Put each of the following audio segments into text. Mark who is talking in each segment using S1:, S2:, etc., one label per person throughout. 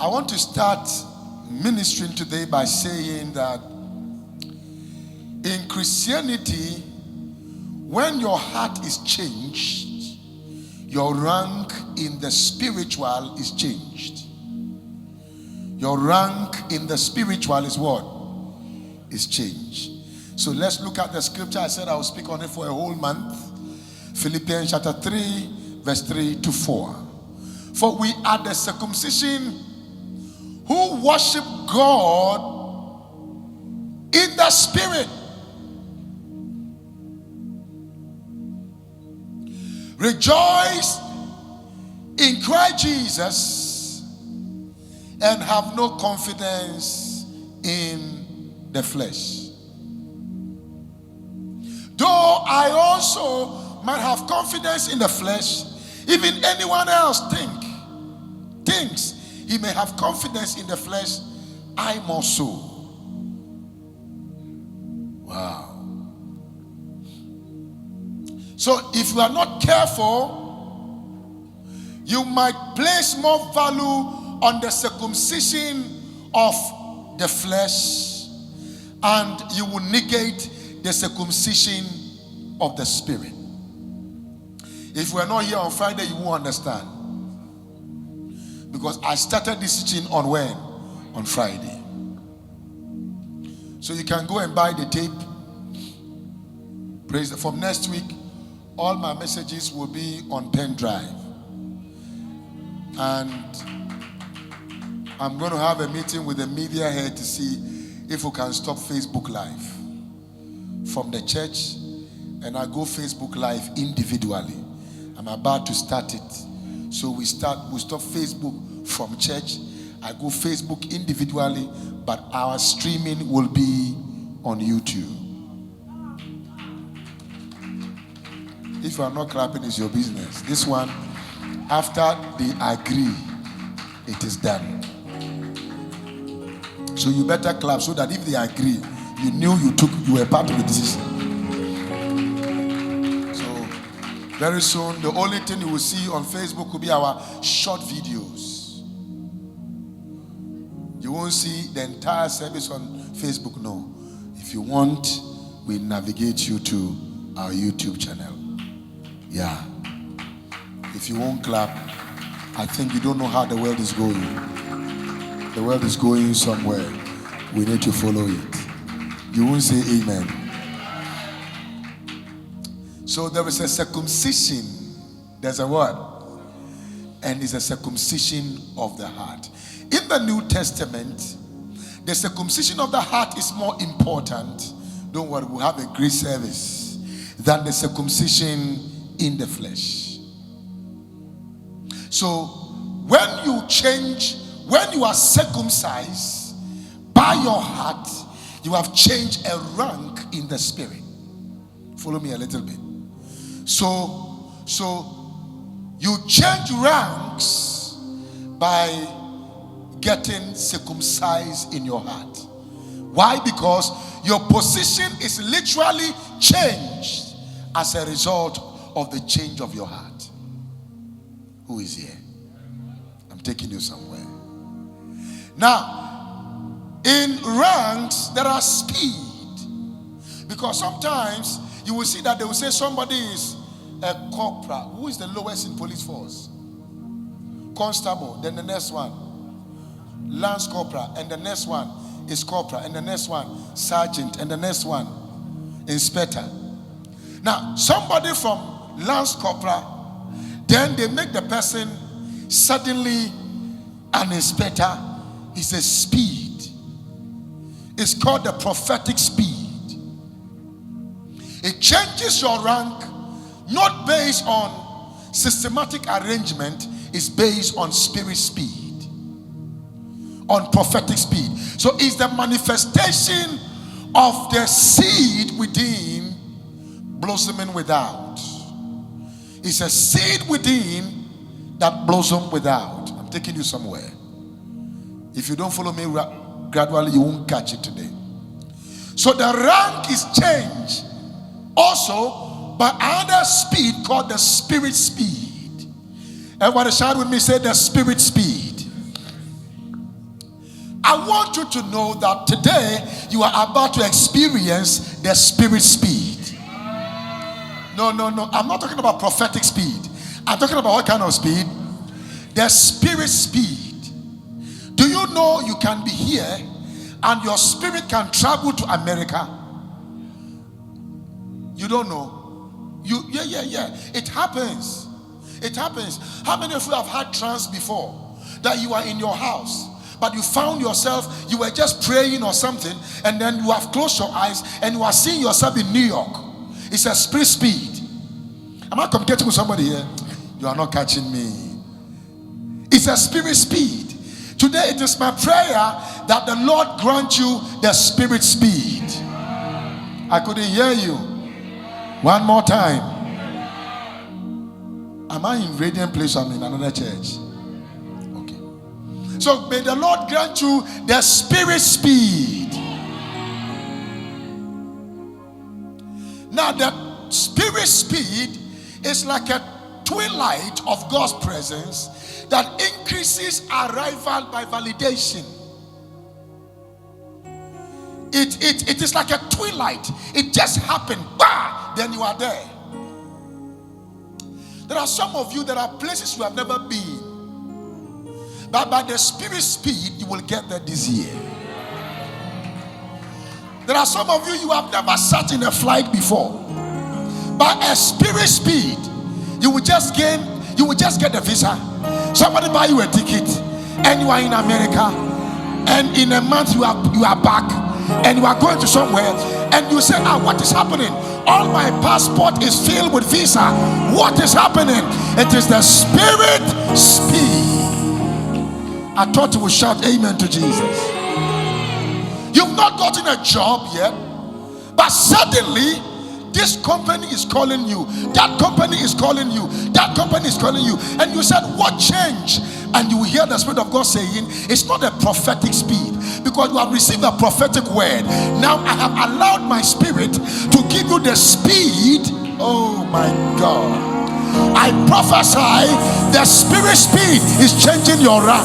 S1: I want to start ministering today by saying that in Christianity, when your heart is changed, your rank in the spiritual is changed. Your rank in the spiritual is what? Is changed. So let's look at the scripture. I said I will speak on it for a whole month. Philippians chapter 3, verse 3 to 4. For we are the circumcision who worship God in the spirit, rejoice in Christ Jesus, and have no confidence in the flesh. Though I also might have confidence in the flesh, even anyone else thinks he may have confidence in the flesh, I more so. Wow. So if you are not careful, you might place more value on the circumcision of the flesh, and you will negate the circumcision of the spirit. If we are not here on Friday, you won't understand. Because I started this teaching on when? On Friday. So you can go and buy the tape. Praise. From next week, all my messages will be on pen drive. And I'm going to have a meeting with the media head to see if we can stop Facebook Live from the church, and I go Facebook Live individually. I'm about to start it. So we stop Facebook from church. I go Facebook individually, but our streaming will be on YouTube. If you are not clapping, it's your business. This one, after they agree, it is done. So you better clap so that if they agree, you knew you were part of the decision. So very soon, the only thing you will see on Facebook will be our short videos. You won't see the entire service on Facebook. No. If you want, we navigate you to our YouTube channel. Yeah. If you won't clap, I think you don't know how the world is going. The world is going somewhere. We need to follow it. You won't say amen. So there is a circumcision. There's a word. And it's a circumcision of the heart. In the New Testament, the circumcision of the heart is more important. Don't worry, we'll have a great service. Than the circumcision in the flesh. So when you are circumcised by your heart, you have changed a rank in the spirit. Follow me a little bit. So you change ranks by getting circumcised in your heart. Why? Because your position is literally changed as a result of the change of your heart. Who is here? I'm taking you somewhere. Now, in ranks, there are speed. Because sometimes you will see that they will say somebody is a corporal. Who is the lowest in police force? Constable. Then the next one, lance corporal. And the next one is corporal. And the next one, sergeant. And the next one, inspector. Now, somebody from lance corporal, then they make the person suddenly an inspector. It's a speed. It's called the prophetic speed. It changes your rank not based on systematic arrangement. It's based on spirit speed, on prophetic speed. So it's the manifestation of the seed within blossoming without. It's a seed within that blossom without. I'm taking you somewhere. If you don't follow me gradually, you won't catch it today. So the rank is changed also by another speed called the spirit speed. Everybody shout with me, say the spirit speed. I want you to know that today you are about to experience the spirit speed. No. I'm not talking about prophetic speed. I'm talking about what kind of speed? The spirit speed. Do you know you can be here and your spirit can travel to America? You don't know? Yeah. It happens. It happens. How many of you have had trance before? That you are in your house, but you found yourself, you were just praying or something, and then you have closed your eyes and you are seeing yourself in New York. It's a spirit speed. Am I communicating with somebody here? You are not catching me. It's a spirit speed. Today it is my prayer that the Lord grant you the spirit speed. I couldn't hear you. One more time. Am I in Radiant Place or I'm in another church? So may the Lord grant you the spirit speed. Now the spirit speed is like a twilight of God's presence that increases arrival by validation. It is like a twilight. It just happened. Bah! Then you are there. There are some of you, there are places you have never been. But by the spirit speed, you will get there this year. There are some of you, you have never sat in a flight before. By a spirit speed, you will just get a visa. Somebody buy you a ticket, and you are in America. And in a month, you are back, and you are going to somewhere, and you say, what is happening? All my passport is filled with visa. What is happening? It is the spirit speed. I thought you would shout amen to Jesus. You've not gotten a job yet, but suddenly this company is calling you, that company is calling you, that company is calling you, and you said, what change? And you will hear the Spirit of God saying, it's not a prophetic speed, because you have received a prophetic word. Now I have allowed my spirit to give you the speed. Oh my God. I prophesy the spirit speed is changing your rank.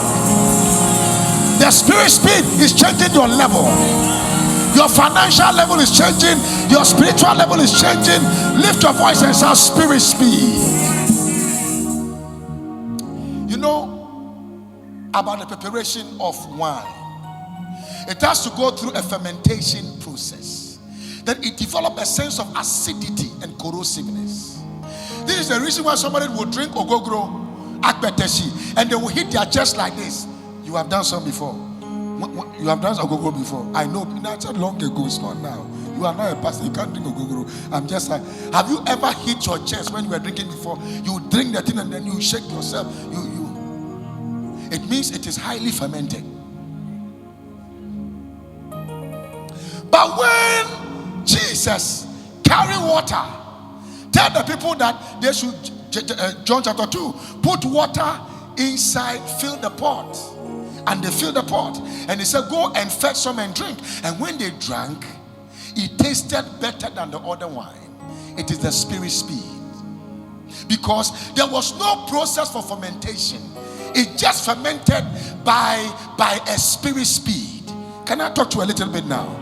S1: The spirit speed is changing your level. Your financial level is changing. Your spiritual level is changing. Lift your voice and shout spirit speed. You know about the preparation of wine. It has to go through a fermentation process. Then it develops a sense of acidity and corrosiveness. This is the reason why somebody will drink ogogoro, akbeteshi, and they will hit their chest like this. You have done some before. You have done ogogoro before. I know. That's long ago. It's not now. You are not a pastor. You can't drink ogogoro. I'm just like, have you ever hit your chest when you were drinking before? You drink the thing and then you shake yourself. It means it is highly fermented. But when Jesus carried water, tell the people that they should, John chapter 2, put water inside, fill the pot. And they filled the pot. And he said, go and fetch some and drink. And when they drank, it tasted better than the other wine. It is the spirit speed. Because there was no process for fermentation. It just fermented by a spirit speed. Can I talk to you a little bit now?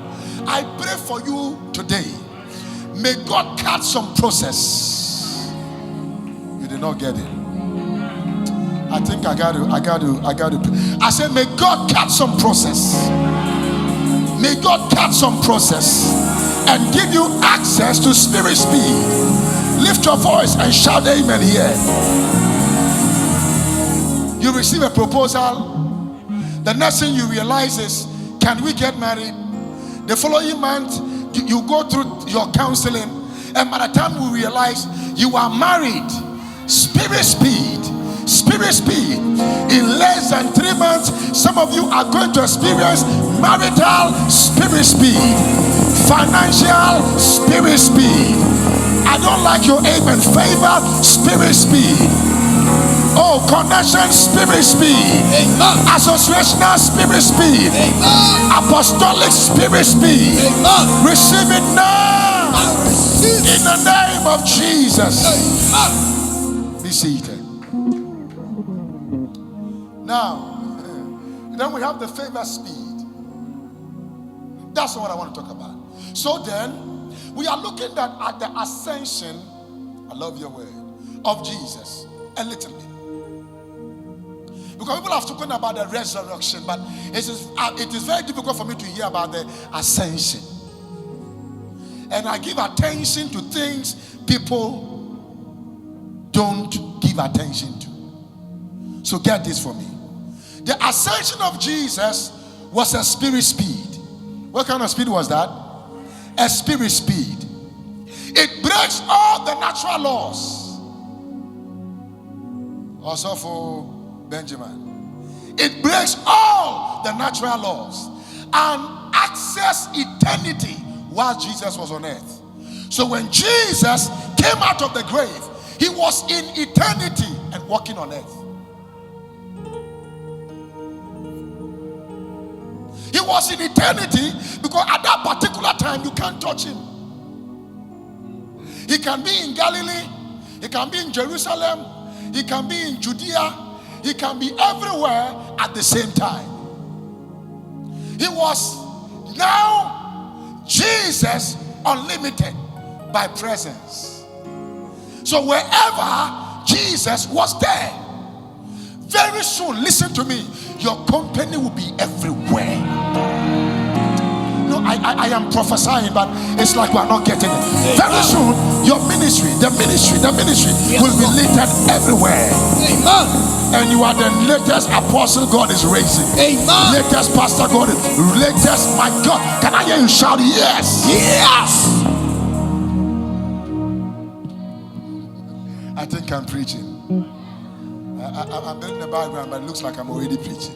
S1: I pray for you today. May God cut some process. You did not get it. I think I got to. I said, may God cut some process. May God cut some process and give you access to spirit speed. Lift your voice and shout amen here. You receive a proposal. The next thing you realize is, can we get married? The following month, you go through your counseling, and by the time we realize you are married, spirit speed. Spirit speed. In less than 3 months, some of you are going to experience marital spirit speed, financial spirit speed. I don't like your amen. Favor spirit speed. Oh, connection spirit speed. Associational spirit speed. Apostolic spirit speed. Receive it now. In the name of Jesus. Be seated. Now, then we have the favor speed. That's not what I want to talk about. So then, we are looking at the ascension, I love your word, of Jesus a little bit. Because people have spoken about the resurrection, but it is very difficult for me to hear about the ascension. And I give attention to things people don't give attention to. So get this for me. The ascension of Jesus was a spirit speed. What kind of speed was that? A spirit speed. It breaks all the natural laws. Also for Benjamin. It breaks all the natural laws and access eternity while Jesus was on earth. So when Jesus came out of the grave, he was in eternity and walking on earth. He was in eternity because at that particular time you can't touch him. He can be in Galilee, he can be in Jerusalem, he can be in Judea, he can be everywhere at the same time. He was now Jesus unlimited by presence. So wherever Jesus was there, very soon, listen to me, your company will be everywhere. No, I am prophesying, but it's like we're not getting it. Very soon, your ministry, the ministry will be lifted everywhere. Amen. And you are the latest apostle God is raising. Amen. Latest pastor God is latest. My God, can I hear you shout yes? Yes. I think I'm preaching. I'm in the background, but it looks like I'm already preaching.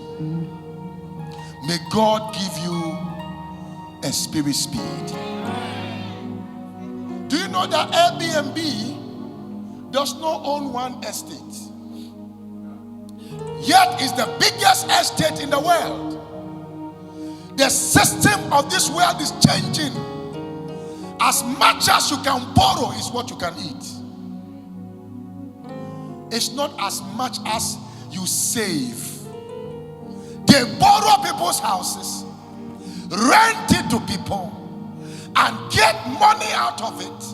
S1: May God give you a spirit speed. Do you know that Airbnb does not own one estate? Yet is the biggest estate in the world. The system of this world is changing. As much as you can borrow is what you can eat. It's not as much as you save. They borrow people's houses, rent it to people, and get money out of it.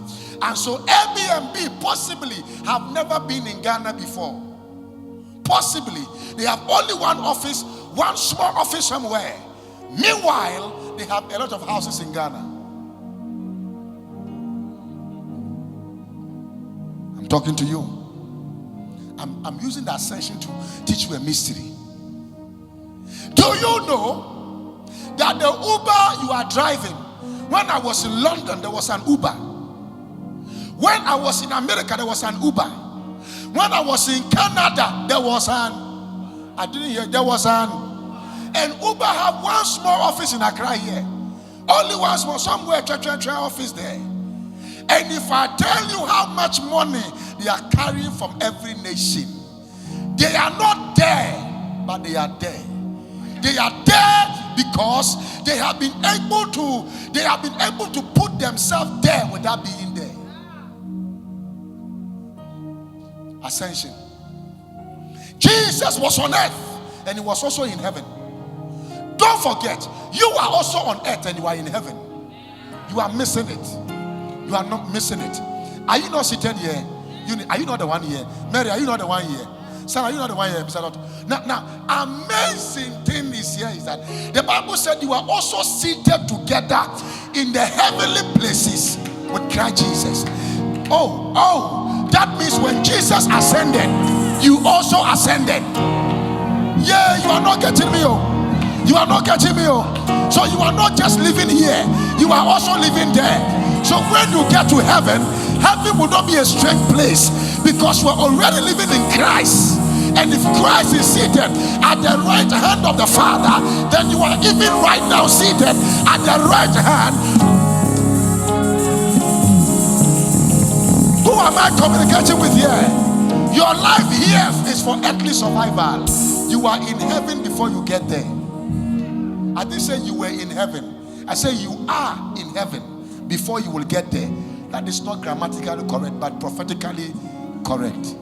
S1: And so Airbnb possibly have never been in Ghana before. Possibly. They have only one office, one small office somewhere. Meanwhile, they have a lot of houses in Ghana. I'm talking to you. I'm using the Ascension to teach you a mystery. Do you know that the Uber you are driving, when I was in London, there was an Uber. When I was in America, there was an Uber. When I was in Canada, there was an, and Uber have one small office in Accra here. Only one small, somewhere, office there. And if I tell you how much money they are carrying from every nation, they are not there, but they are there. They are there because they have been able to put themselves there without being there. Ascension. Jesus was on earth and he was also in heaven. Don't forget, you are also on earth and you are in heaven. You are missing it. You are not missing it. Are you not seated here? Are you not the one here? Mary, are you not the one here? Sarah, are you not the one here? Now, amazing thing is here is that the Bible said you are also seated together in the heavenly places with Christ Jesus. Oh, that means when Jesus ascended, you also ascended. Yeah, you are not getting me. You are not getting me. So you are not just living here, you are also living there. So when you get to heaven, heaven will not be a strange place because you are already living in Christ. And if Christ is seated at the right hand of the Father, then you are even right now seated at the right hand. Who am I communicating with here? Your life here is for earthly survival. You are in heaven before you get there. I didn't say you were in heaven. I say you are in heaven before you will get there. That is not grammatically correct, but prophetically correct.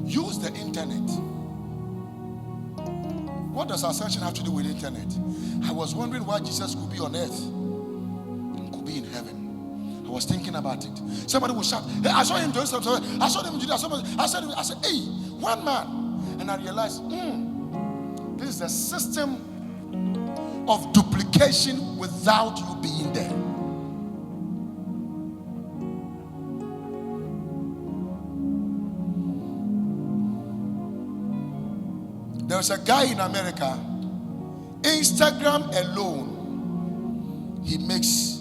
S1: Use the internet. What does Ascension have to do with internet? I was wondering why Jesus could be on earth and could be in heaven. I was thinking about it. Somebody would shout, hey, I saw him doing something. I saw him do that. I said, hey, one man. And I realized, this is a system of duplication without you being there. There's a guy in America, Instagram alone, he makes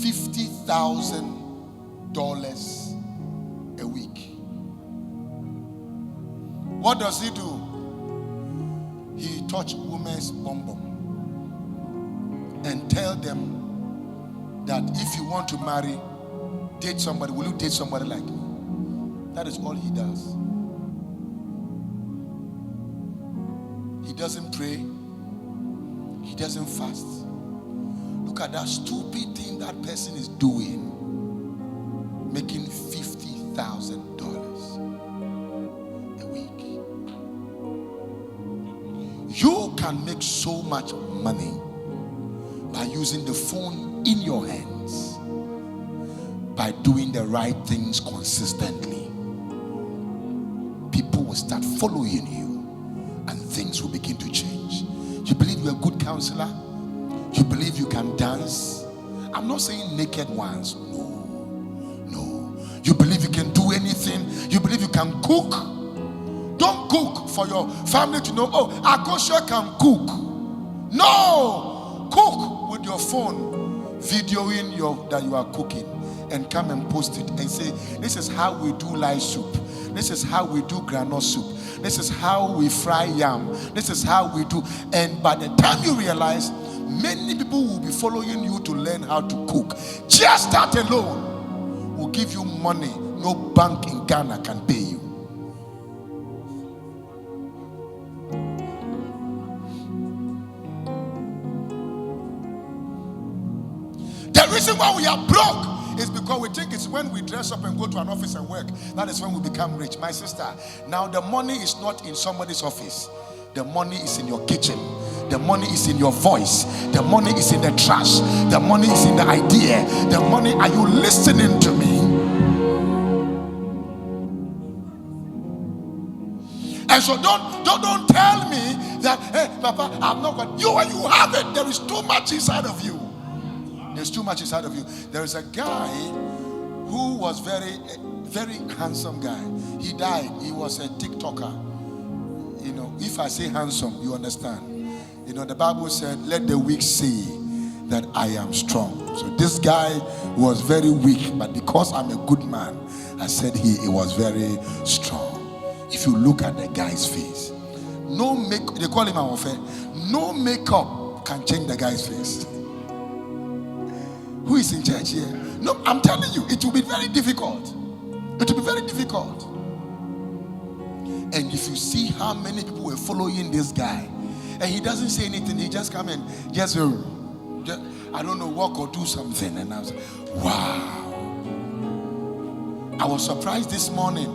S1: $50,000 a week. What does he do? He touch women's bum and tell them that if you want to marry, date somebody. Will you date somebody like me? That is all he does. He doesn't pray. He doesn't fast. Look at that stupid thing that person is doing, making $50,000 a week. You can make so much money by using the phone in your hands, by doing the right things consistently. People will start following you and things will begin to change. You believe you're a good counselor? You believe you can dance? I'm not saying naked ones. No. You believe you can do anything? You believe you can cook? Don't cook for your family to know, oh, Akosha can cook. No! Cook with your phone, videoing that you are cooking, and come and post it and say, this is how we do live soup. This is how we do granite soup. This is how we fry yam. This is how we do. And by the time you realize, many people will be following you to learn how to cook. Just that alone will give you money no bank in Ghana can pay you. The reason why we are broke is because we think it's when we dress up and go to an office and work, that is when we become rich. My sister, now the money is not in somebody's office. The money is in your kitchen. The money is in your voice. The money is in the trash. The money is in the idea. The money, are you listening to me? And so don't tell me that, hey, Papa, I'm not going. You have it. There is too much inside of you. There's too much inside of you. There is a guy who was very handsome guy. He died. He was a TikToker. You know, if I say handsome, you understand. You know, the Bible said, let the weak say that I am strong. So this guy was very weak, but because I'm a good man, I said he was very strong. If you look at the guy's face, they call him Awofe. No makeup can change the guy's face. Who is in church here? No, I'm telling you, it will be very difficult. It will be very difficult. And if you see how many people were following this guy, and he doesn't say anything, he just come and just I don't know, walk or do something. And I was like, wow. I was surprised this morning.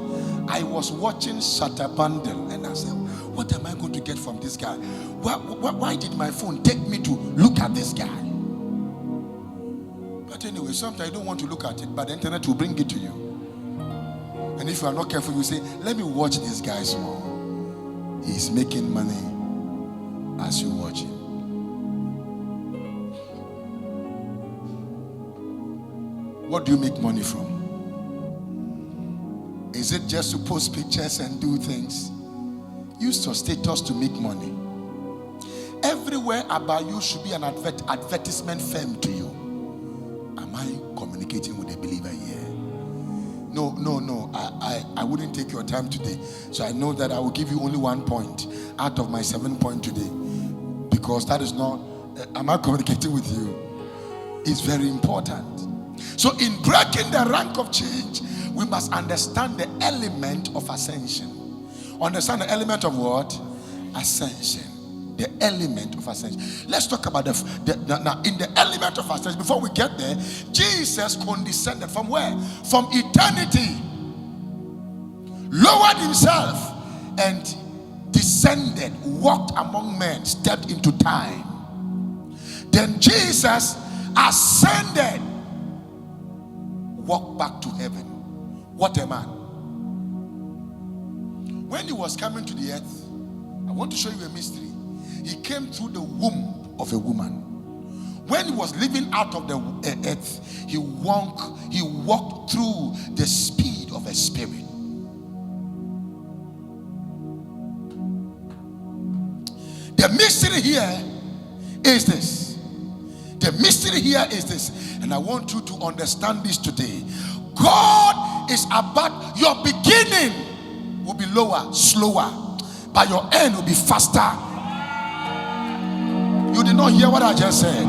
S1: I was watching Shutter Bundle, and I said, what am I going to get from this guy? Why did my phone take me to look at this guy? But anyway, sometimes you don't want to look at it, but the internet will bring it to you. And if you are not careful, you say, let me watch this guy small. He's making money as you watch him. What do you make money from? Is it just to post pictures and do things? Use your status to make money. Everywhere about you should be an advertisement firm to you. Am I communicating with a believer here? No. I wouldn't take your time today. So I know that I will give you only 1 point out of my 7 point today. Because that is not, am I communicating with you? It's very important. So in breaking the rank of change, we must understand the element of ascension. Understand the element of what? Ascension. The element of ascension. Let's talk about now in the element of ascension. Before we get there, Jesus condescended from where? From eternity. Lowered himself and descended, walked among men, stepped into time. Then Jesus ascended, walked back to heaven. What a man. When he was coming to the earth, I want to show you a mystery. He came through the womb of a woman. When he was living out of the earth, he walked through the speed of a spirit. The mystery here is this. The mystery here is this. And I want you to understand this today. God is about, your beginning will be lower, slower, but your end will be faster. You did not hear what I just said.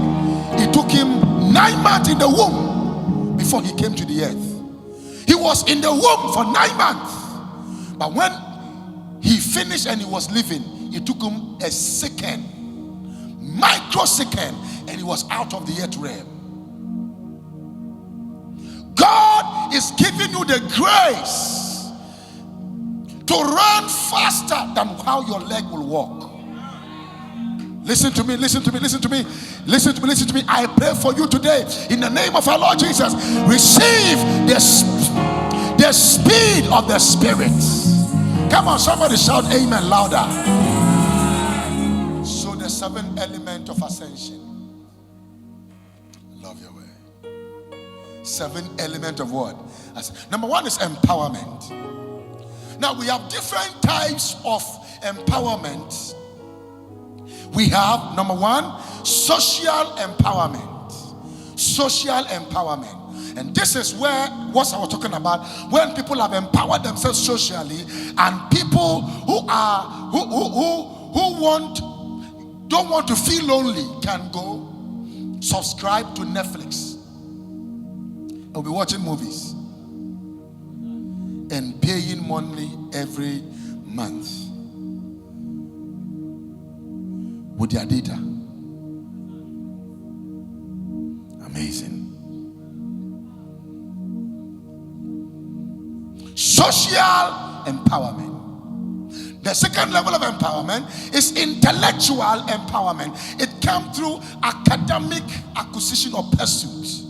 S1: It took him 9 months in the womb before he came to the earth. He was in the womb for 9 months. But when he finished and he was living, it took him a second, microsecond, and he was out of the earth realm. God is giving you the grace to run faster than how your leg will walk. Listen to me, listen to me, listen to me, listen to me, listen to me. I pray for you today in the name of our Lord Jesus. Receive the speed of the Spirit. Come on, somebody shout amen louder. So the 7th element of ascension. Love your way. 7th element of what? Number 1 is empowerment. Now we have different types of empowerment. We have, number 1, social empowerment. Social empowerment. And this is where what I was talking about, when people have empowered themselves socially, and people who don't want to feel lonely can go subscribe to Netflix. I'll be watching movies and paying money every month with their data. Amazing. Social empowerment. The second level of empowerment is intellectual empowerment. It comes through academic acquisition or pursuit.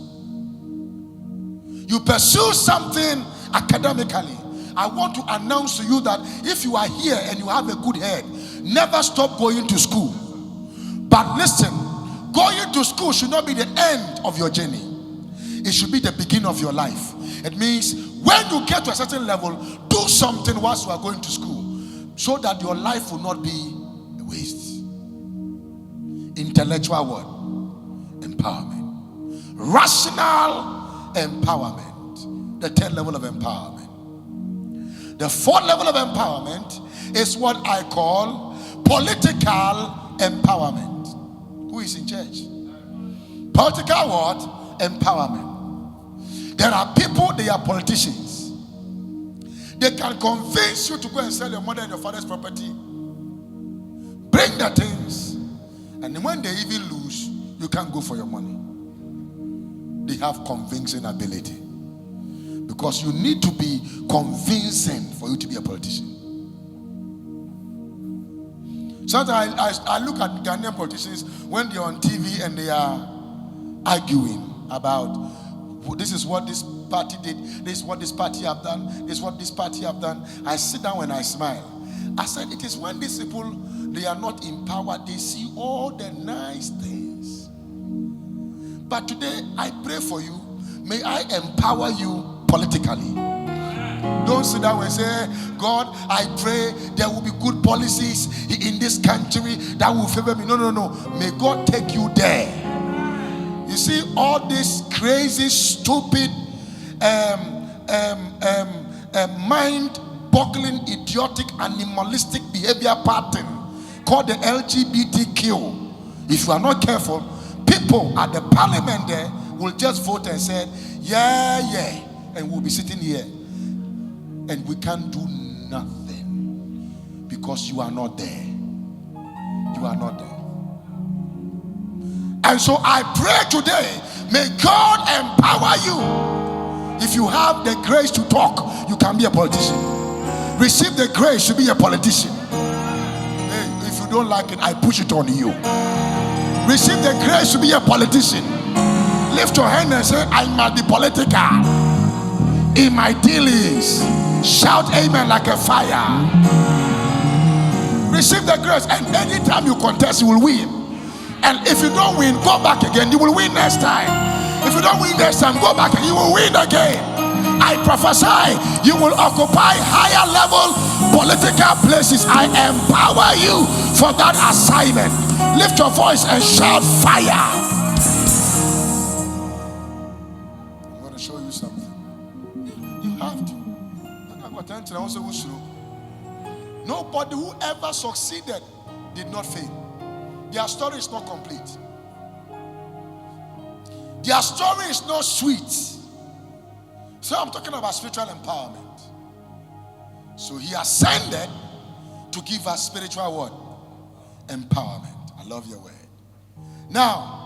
S1: You pursue something academically. I want to announce to you that if you are here and you have a good head, never stop going to school. But listen, going to school should not be the end of your journey. It should be the beginning of your life. It means when you get to a certain level, do something whilst you are going to school, so that your life will not be a waste. Intellectual what? Empowerment. Rational empowerment. The 10th level of empowerment. The 4th level of empowerment is what I call political empowerment. Who is in church? Political what? Empowerment. There are people, they are politicians. They can convince you to go and sell your mother and your father's property. Bring the things. And when they even lose, you can't go for your money. They have convincing ability. Because you need to be convincing for you to be a politician. Sometimes I look at Ghanaian politicians when they're on TV and they are arguing about this is what this party did, this is what this party have done, this is what this party have done. I sit down and I smile. I said, it is when these people, they are not empowered, they see all the nice things. But today, I pray for you. May I empower you politically. Don't sit down and say, God, I pray there will be good policies in this country that will favor me. No. May God take you there. You see, all this crazy, stupid, mind-boggling, idiotic, animalistic behavior pattern called the LGBTQ. If you are not careful, people at the parliament there will just vote and say, yeah, and we'll be sitting here. And we can't do nothing because you are not there. You are not there. And so I pray today, may God empower you. If you have the grace to talk, you can be a politician. Receive the grace to be a politician. Hey, if you don't like it, I push it on you. Receive the grace to be a politician. Lift your hand and say, I must be political in my dealings. Shout amen like a fire. Receive the grace, and anytime you contest, you will win. And if you don't win, go back again. You will win next time. If you don't win next time, go back and you will win again. I prophesy you will occupy higher level political places. I empower you for that assignment. Lift your voice and shout fire. I'm going to show you something. You have to. Nobody who ever succeeded did not fail. Their story is not complete. Their story is not sweet. So I'm talking about spiritual empowerment. So he ascended to give us spiritual what? Empowerment. I love your word. Now,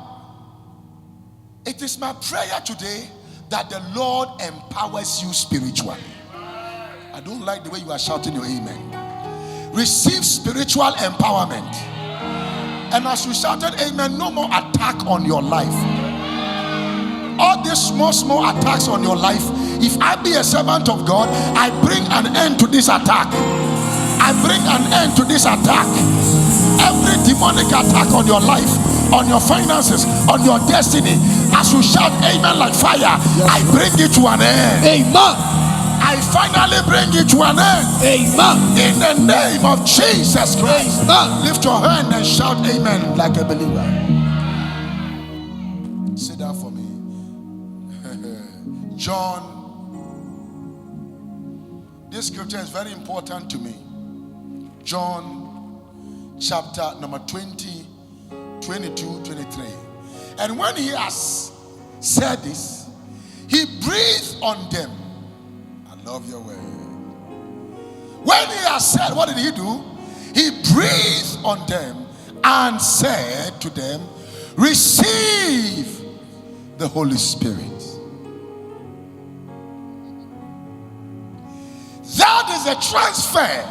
S1: it is my prayer today that the Lord empowers you spiritually. I don't like the way you are shouting your amen. Receive spiritual empowerment. And as you shouted amen, no more attack on your life. All these small attacks on your life, if I be a servant of God, I bring an end to this attack. I bring an end to this attack. Every demonic attack on your life, on your finances, on your destiny, as you shout amen like fire, yes, I bring it to an end. Amen. I finally bring it to an end. Amen. In the name of Jesus Christ. Amen. Lift your hand and shout amen like a believer. Sit down for me. John. This scripture is very important to me. John chapter number 20, 22, 23. And when he has said this, he breathed on them. I love your word. When he has said, what did he do? He breathed on them and said to them, receive the Holy Spirit. That is a transfer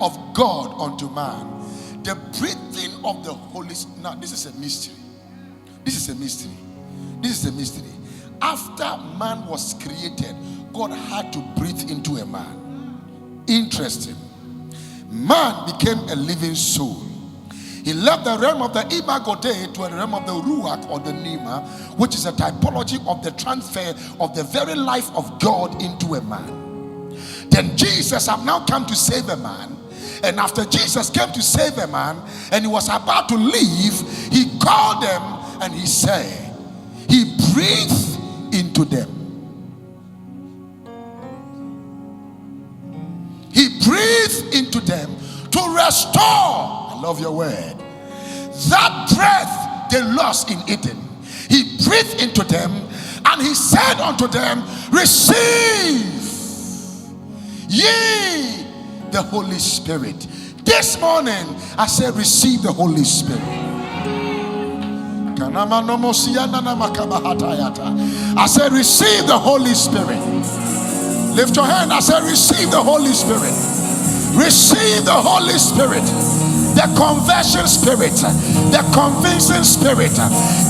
S1: of God unto man. The breathing of the Holy Spirit. Now, this is a mystery. This is a mystery. This is a mystery. After man was created, God had to breathe into a man. Interesting. Man became a living soul. He left the realm of the imago Dei to the realm of the ruach or the pneuma, which is a typology of the transfer of the very life of God into a man. Then Jesus have now come to save a man. And after Jesus came to save a man and he was about to leave, he called them and he said, he breathed into them. He breathed into them to restore, I love your word, that breath they lost in Eden. He breathed into them and he said unto them, receive ye the Holy Spirit. This morning I said receive the Holy Spirit. I said receive the Holy Spirit. Lift your hand. I said receive the Holy Spirit. Receive the Holy Spirit. The conversion spirit, the convincing spirit,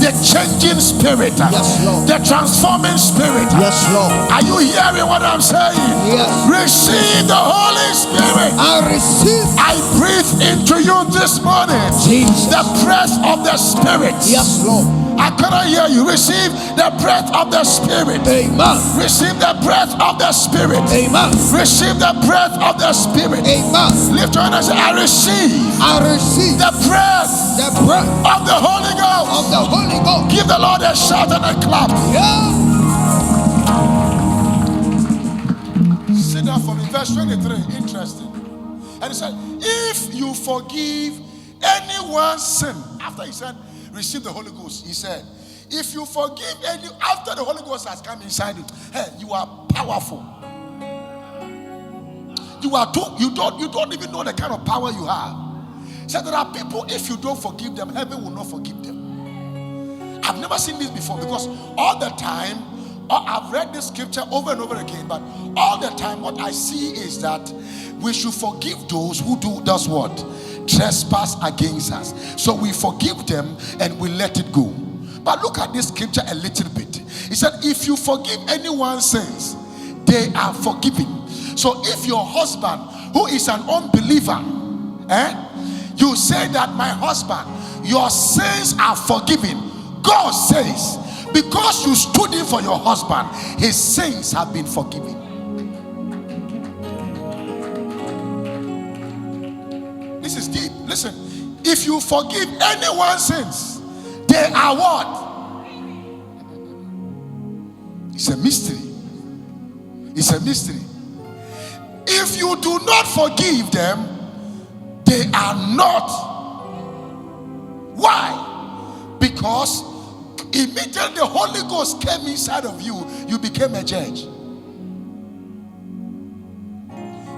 S1: the changing spirit, yes, Lord. The transforming spirit. Yes, Lord. Are you hearing what I'm saying? Yes. Receive the Holy Spirit. I receive. I breathe into you this morning. Jesus. The breath of the Spirit. Yes, Lord. I cannot hear you. Receive the breath of the Spirit. Amen. Receive the breath of the Spirit. Amen. Receive the breath of the Spirit. Amen. Lift your hand and say, I receive. I receive the breath of the Holy Ghost. Of the Holy Ghost. Give the Lord a shout and a clap. Yeah. Sit down for me. Verse 23. Interesting. And he said, if you forgive anyone's sin, after he said, receive the Holy Ghost, he said, if you forgive any, after the Holy Ghost has come inside you, hey, you are powerful. You are too, you don't even know the kind of power you have. So there are people, if you don't forgive them, heaven will not forgive them. I've never seen this before, because all the time I've read this scripture over and over again, but all the time what I see is that we should forgive those who does what? Trespass against us. So we forgive them and we let it go. But look at this scripture a little bit. He said, if you forgive anyone's sins, they are forgiven. So if your husband, who is an unbeliever, you say that, my husband, your sins are forgiven. God says, because you stood in for your husband, his sins have been forgiven. This is deep. Listen, if you forgive anyone's sins, they are what? It's a mystery. It's a mystery. If you do not forgive them, they are not. Why? Because immediately the Holy Ghost came inside of you, you became a judge.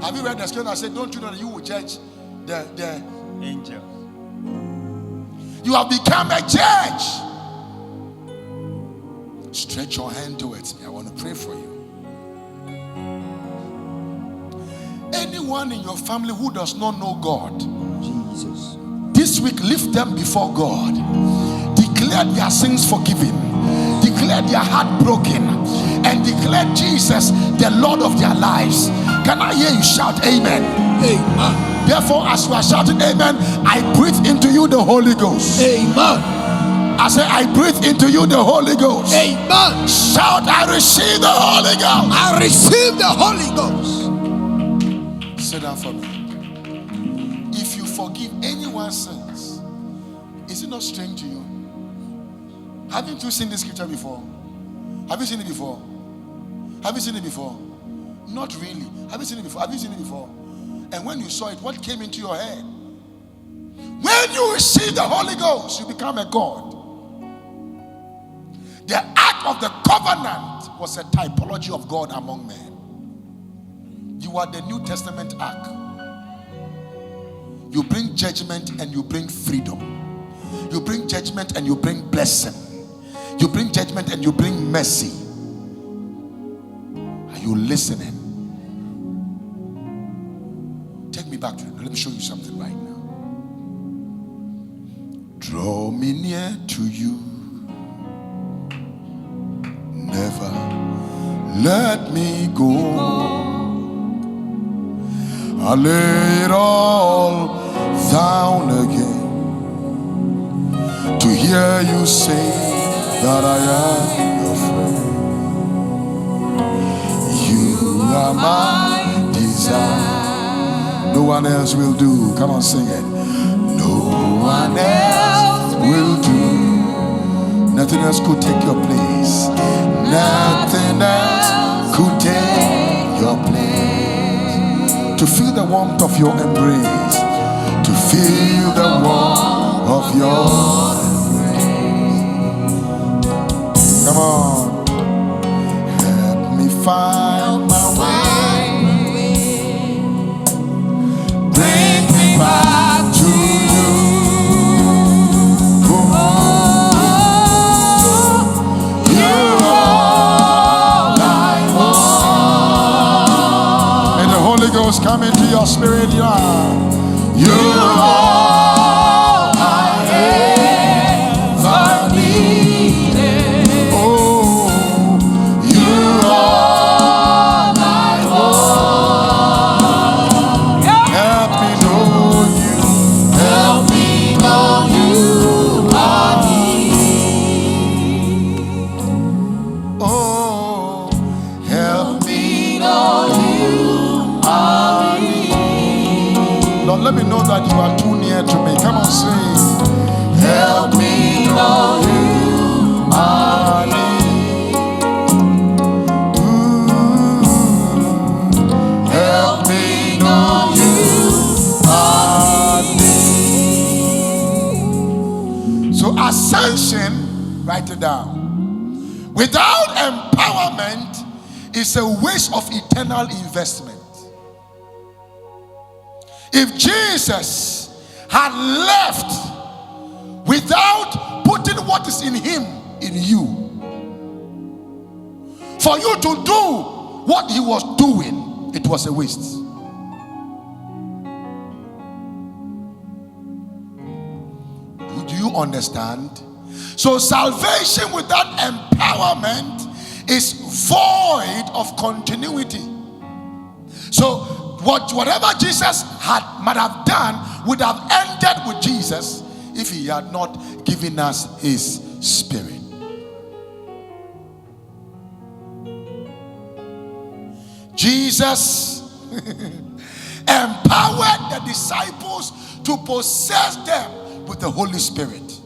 S1: Have you read the scripture that said, don't you know that you will judge the angels? You have become a judge. Stretch your hand towards me. I want to pray for you. Anyone in your family who does not know God, Jesus, this week lift them before God. Declare their sins forgiven. Declare their heart broken. And declare Jesus the Lord of their lives. Can I hear you shout amen? Amen. Therefore, as you are shouting amen, I breathe into you the Holy Ghost. Amen. I say, I breathe into you the Holy Ghost. Amen. Shout, I receive the Holy Ghost. I receive the Holy Ghost. Sit down for me. If you forgive anyone's sins, is it not strange to you? Haven't you seen this scripture before? Have you seen it before? Have you seen it before? Not really. Have you seen it before? Have you seen it before? And when you saw it, what came into your head? When you receive the Holy Ghost, you become a God. The Ark of the Covenant was a typology of God among men. You are the New Testament Ark. You bring judgment and you bring freedom. You bring judgment and you bring blessing. You bring judgment and you bring mercy. Are you listening? Take me back to it. Let me show you something right now. Draw me near to you. Never let me go. I lay it all down again to hear you say that I am your friend. You are my desire. No one else will do. Come on, sing it. No one else will do. Nothing else could take your place. Nothing else could take your place. To feel the warmth of your embrace. To feel the warmth of your embrace. Come on. Help me find my way. Bring me back to you. Come into your spirit, you are all I ever needed. Oh, you are all I want. Help me know you. Help me know you are near. Oh, help me know you. Lord, let me know that you are too near to me. Come on, say, help me know you are near. Help me know you are near. So ascension, write it down. Without empowerment is a waste of eternal investment. If Jesus had left without putting what is in him in you, For you to do what he was doing, it was a waste. Do you understand? So salvation without empowerment is void of continuity. So whatever Jesus might have done would have ended with Jesus if he had not given us his Spirit. Jesus empowered the disciples to possess them with the Holy Spirit.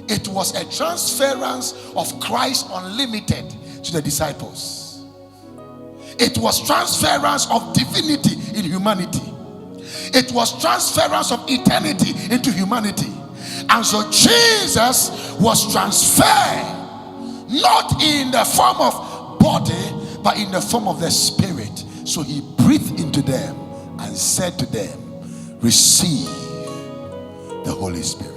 S1: It was a transference of Christ unlimited to the disciples. It was transference of divinity in humanity. It was transference of eternity into humanity. And so Jesus was transferred not in the form of body, but in the form of the Spirit. So he breathed into them and said to them, receive the Holy Spirit.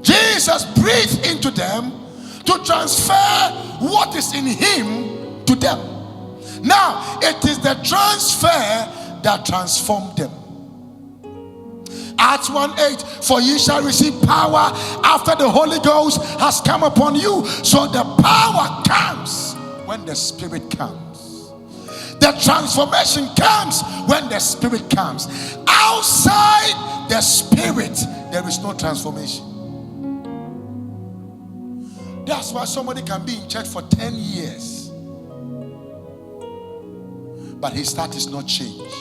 S1: Jesus breathed into them to transfer what is in him to them. Now, it is the transfer that transformed them. Acts 1:8, for ye shall receive power after the Holy Ghost has come upon you. So the power comes when the Spirit comes. The transformation comes when the Spirit comes. Outside the Spirit, there is no transformation. That's why somebody can be in church for 10 years, but his heart is not changed.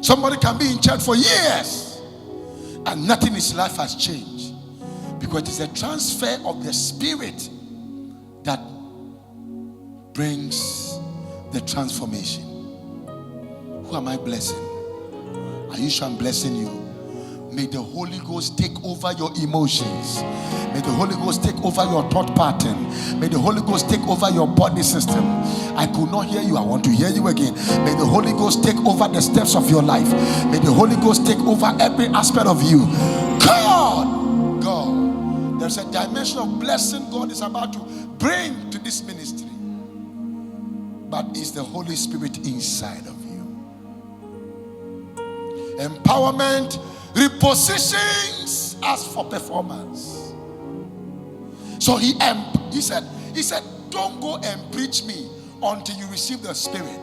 S1: Somebody can be in church for years and nothing in his life has changed, because it is a transfer of the Spirit that brings the transformation. Who am I blessing? Are you sure I'm blessing you? May the Holy Ghost take over your emotions. May the Holy Ghost take over your thought pattern. May the Holy Ghost take over your body system. I could not hear you. I want to hear you again. May the Holy Ghost take over the steps of your life. May the Holy Ghost take over every aspect of you. God, there's a dimension of blessing God is about to bring to this ministry. But it's the Holy Spirit inside of you. Empowerment repositions us for performance. So he said, don't go and preach me until you receive the Spirit.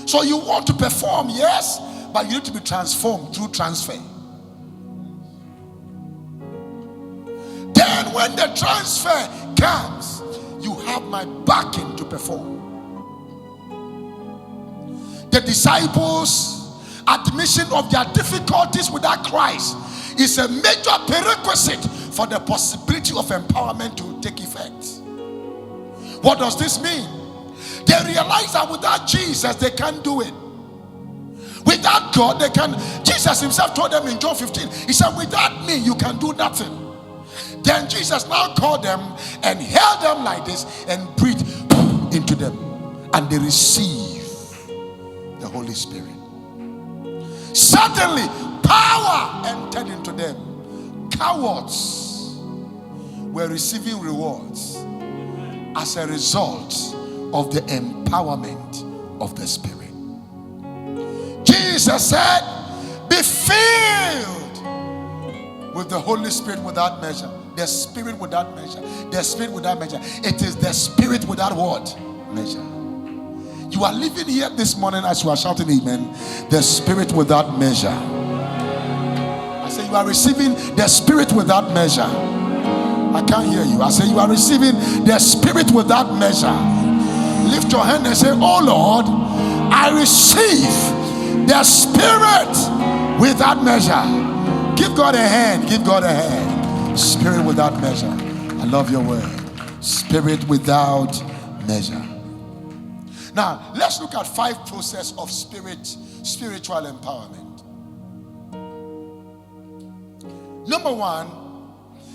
S1: So you want to perform, yes, but you need to be transformed through transfer. Then when the transfer comes, you have my backing to perform. The disciples' admission of their difficulties without Christ is a major prerequisite for the possibility of empowerment to take effect. What does this mean? They realize that without Jesus they can't do it. Without God they can. Jesus himself told them in John 15, he said, without me you can do nothing. Then Jesus now called them and held them like this and breathed into them, and they receive the Holy Spirit. Suddenly power entered into them. Cowards were receiving rewards as a result of the empowerment of the Spirit. Jesus said, be filled with the Holy Spirit without measure. The Spirit without measure. The Spirit without measure. It is the Spirit without what? Measure. You are living here this morning as you are shouting amen. The Spirit without measure. I say you are receiving the Spirit without measure. I can't hear you. I say you are receiving the Spirit without measure. Lift your hand and say, oh Lord, I receive the Spirit without measure. Give God a hand. Give God a hand. Spirit without measure. I love your word. Spirit without measure. Now, let's look at 5 processes of spiritual empowerment. Number 1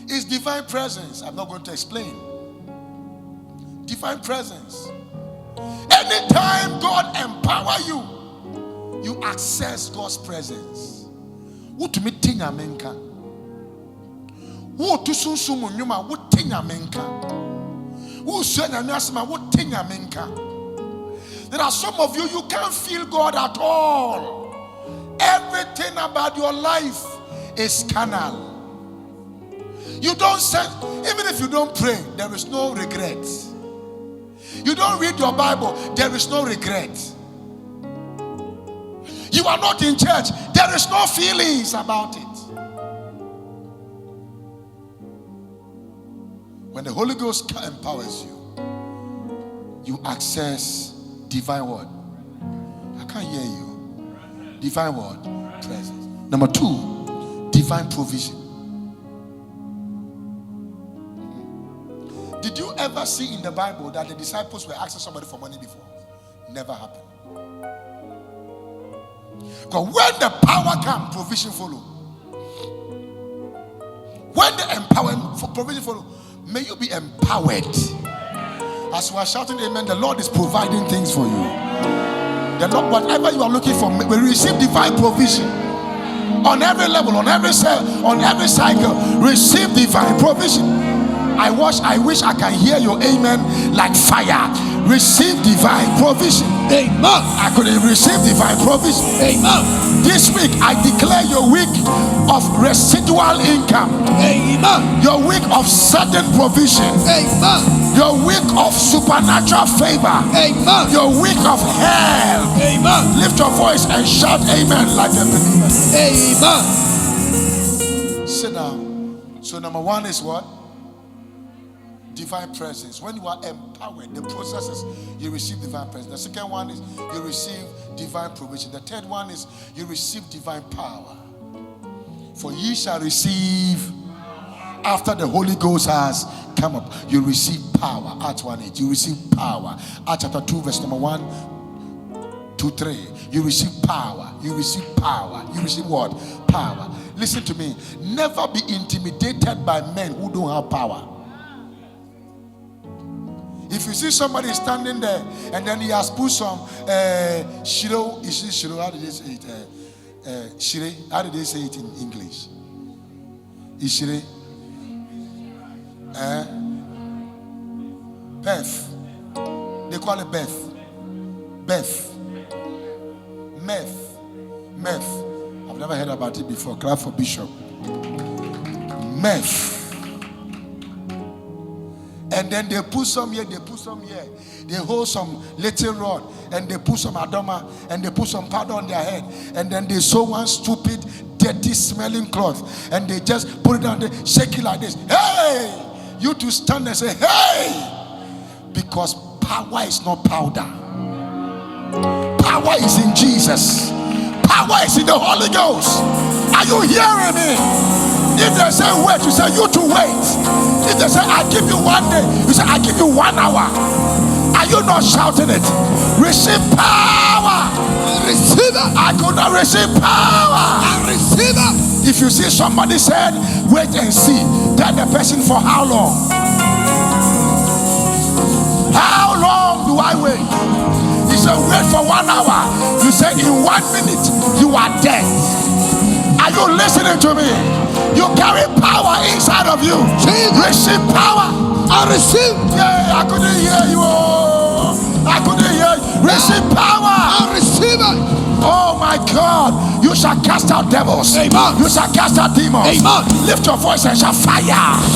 S1: is divine presence. I'm not going to explain. Divine presence. Anytime God empower you, you access God's presence. Wo to sunsum nyuma wo tenya menka. Wo so na asema wo tenya menka. There are some of you, you can't feel God at all. Everything about your life is carnal. You don't sense, even if you don't pray, there is no regret. You don't read your Bible, there is no regret. You are not in church, there is no feelings about it. When the Holy Ghost empowers you, you access divine word. I can't hear you. Divine word, presence. Number 2, divine provision. Did you ever see in the Bible that the disciples were asking somebody for money before? Never happened. Because when the power comes, provision follow. When the empowerment for provision follow, may you be empowered. As we are shouting amen, the Lord is providing things for you. The Lord, whatever you are looking for, may receive divine provision. On every level, on every cell, on every cycle, receive divine provision. I wish I can hear your amen like fire. Receive divine provision. Amen. I could receive divine provision. Amen. This week I declare your week of residual income. Amen. Your week of sudden provision. Amen. Your week of supernatural favor. Amen. Your week of health. Amen. Lift your voice and shout amen like a believer. Amen. Sit down. So number 1 is what? Divine presence. When you are empowered, the process is you receive divine presence. The second one is you receive divine provision. The third one is you receive divine power. For ye shall receive, after the Holy Ghost has come up, you receive power. Acts 1:8. You receive power. Acts chapter 2 verse number 1 to 3. You receive power. You receive power. You receive what? Power. Listen to me. Never be intimidated by men who don't have power. If you see somebody standing there and then he has put some shiro, is it shiro? How did they say it? Shire. How did they say it in English? Ishire. Beth. They call it Beth. Beth. Meth. I've never heard about it before. Clap for Bishop. Meth. And then they put some here, they put some here. They hold some little rod and they put some adoma and they put some powder on their head. And then they sew one stupid, dirty smelling cloth and they just put it on there, shake it like this. Hey! You to stand and say, hey! Because power is not powder. Power is in Jesus. Power is in the Holy Ghost. Are you hearing me? If they say wait, you say you to wait. If they say I give you 1 day, you say I give you 1 hour. Are you not shouting it? Receive power. Receive it. I could not receive power. I receive it. If you see somebody said wait and see, tell the person for how long? How long do I wait? He said wait for 1 hour. You said in 1 minute you are dead. Are you listening to me? You carry power inside of you. Jesus. Receive power. I receive. Yeah, I couldn't hear you. I couldn't hear you. Receive power. I receive it. Oh my God. You shall cast out devils. Amen. You shall cast out demons. Amen. Lift your voice and shout fire.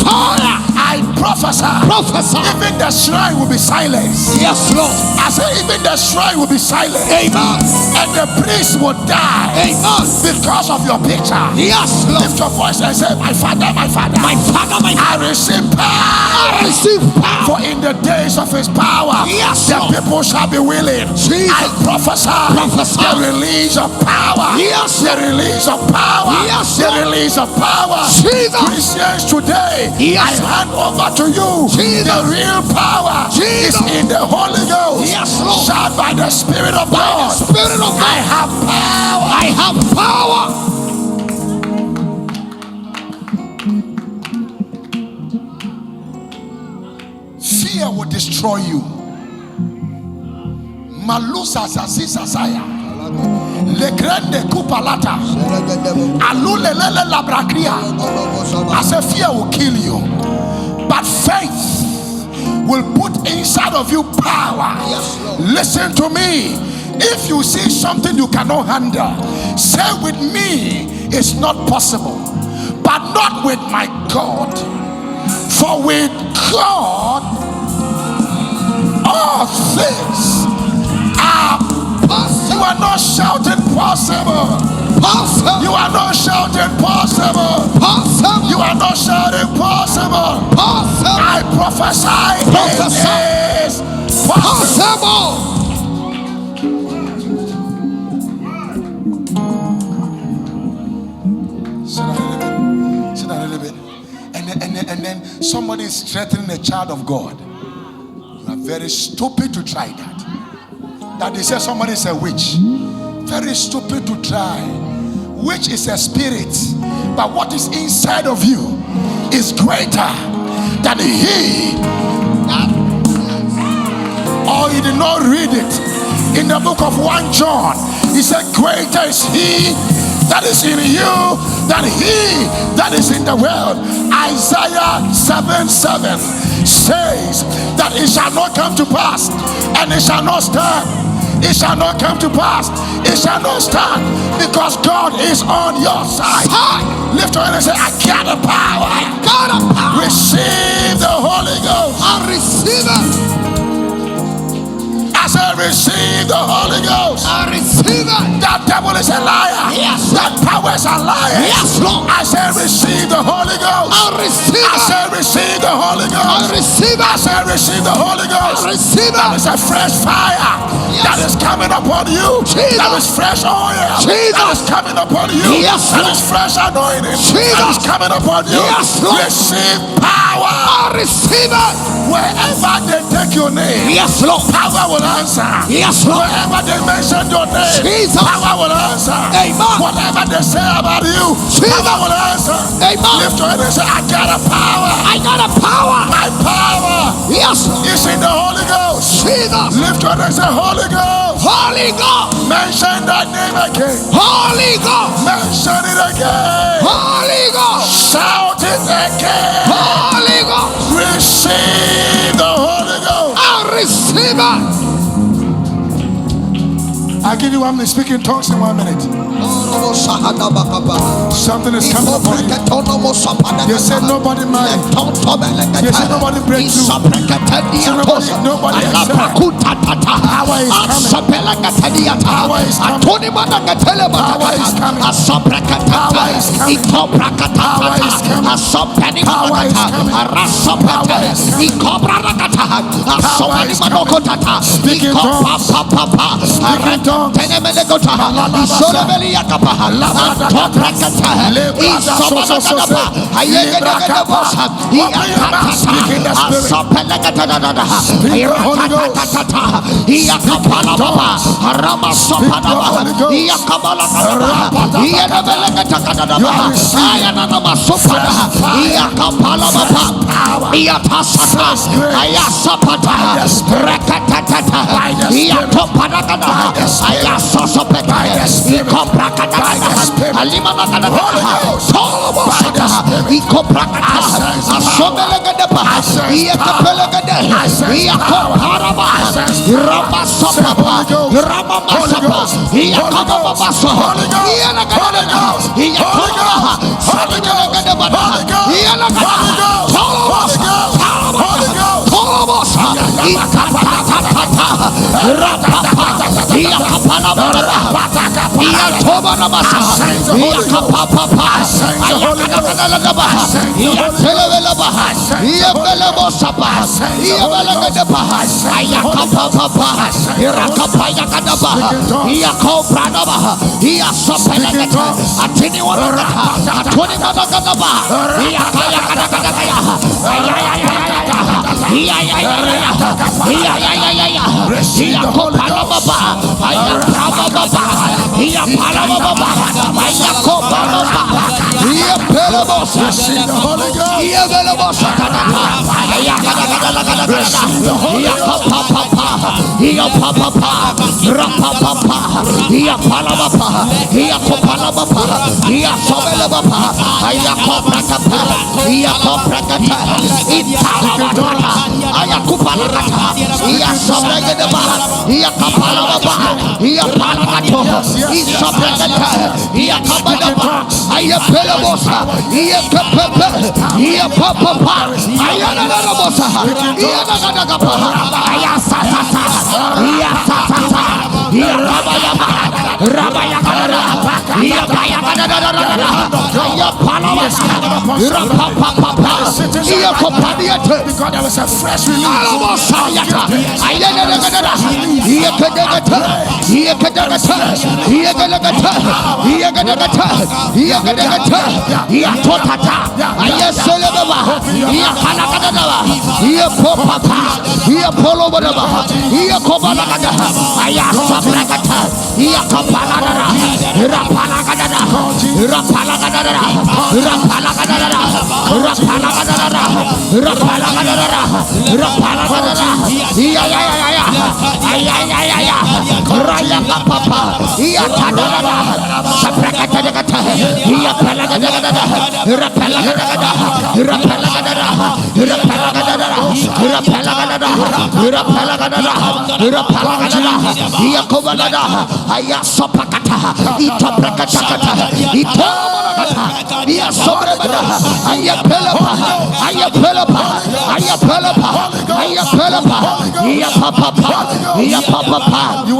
S1: Fire. I prophesy. Prophesy. Even the shrine will be silenced. Yes, Lord. I say even the shrine will be silent. Amen. And the priest will die. Amen. Because of your picture. Yes, Lord. Lift your voice and say, my father, my father. My father, my father. I receive power. I receive power. For in the days of his power, yes, the people shall be willing. Jesus. I prophesy. Prophesy. The release of power. Yes. The release of power. Yes. The release of power. Jesus. Christians today, yes, I hand over to you. Jesus. The real power, Jesus, is in the Holy Ghost. Yes, Lord. Shout by the Spirit of God. The Spirit of God. I have power. I have power. Fear will destroy you. Malusa Sasisa Saya. Le grande kupalata. Alulelele labrakria. As a fear will kill you, but faith will put inside of you power. Listen to me. If you see something you cannot handle, say with me, it's not possible, but not with my God. For with God, all things are possible. You are not shouting possible. Possible. You are not shouting possible. Possible. You are not shouting possible. Possible. I prophesy. It is possible. Sit down a little bit. And then somebody is threatening a child of God. You are very stupid to try that. That they say somebody is a witch. Very stupid to try. Witch is a spirit, but what is inside of you is greater than he. Or you did not read it in the book of 1 John. He said, greater is he that is in you than he that is in the world. Isaiah 7:7 says that it shall not come to pass, and it shall not stand. It shall not come to pass. It shall not stand, because God is on your side. Lift your hand and say, I got the power. I got the power. Receive the Holy Ghost. I receive it. I said, receive the Holy Ghost. I receive it. That devil is a liar. Yes. That power is a liar. Yes, Lord. I said, receive the Holy Ghost. I receive it. I said, receive the Holy Ghost. I receive it. I said, receive the Holy Ghost. I receive it. That is a fresh fire. Yes. That is coming upon you. Jesus. That is fresh oil. Jesus. That is coming upon you. Yes, Lord. That is fresh anointing. Jesus. That is coming upon you. Yes, Lord. Receive power. I receive it. Wherever they take your name, yes, Lord, power will answer. Yes, Lord. Wherever they mention your name, Jesus, power will answer. Amen. Whatever they say about you, Jesus, power will answer. Amen. Lift your hand and say, I got a power. I got a power. My power, yes, is in the Holy Ghost. Jesus. Lift your hand and say, Holy Ghost. Holy Ghost. Mention that name again. Holy Ghost. Mention it again. Holy Ghost. Shout it again. Holy Ghost. Receive the Holy Ghost. I receive it. I'll give you 1 minute. Speak in tongues in 1 minute. Something is coming upon you. You said nobody married. You said nobody breakthrough. Nobody accept. Power is coming. Power is coming. Power is coming. Power is coming. Power is coming. Power is coming. Power is coming. Speak in tongues. Speak in tongues.
S2: Ia papa rapapa ia palabapa ia kopalabapa ia sobelabapa ia koprakata ia koprakata italabata ia kupalakata ia sobregedeba ia kapalabapa ia palakato ia sobregata ia kabadaba ia pelabosa ia kepepe ia papa ia nanabosa ia nagadagapa ia sasasa ia sasasa ia rabayaba rabayakadara ia bayakadara ia palabasa rapapapa ia kopadiate
S1: because there is a fresh release.
S2: alabosayata ia nagadagara ia kedegata ia kedegata ia kedegata ia kedegata ia kedegata ia totata ia selebaba ia kanakadara ia popapa ia polobaba ia kobalakada ia sabrakata ia kopaladara rapalakadara rapalakadara rapalakadara rapalakadara rapalakadara rapalakadara ia ya raya papa ia tadara sabrakata ia palakadara rapalakadara rapalakadara rapalakadara rapalakadara rapalakadara ia kobalada aya sopakata itoprakata itobalada ia sobrebada aya pelapa aya pelapa aya pelapa aya pelapa ia papa ia papa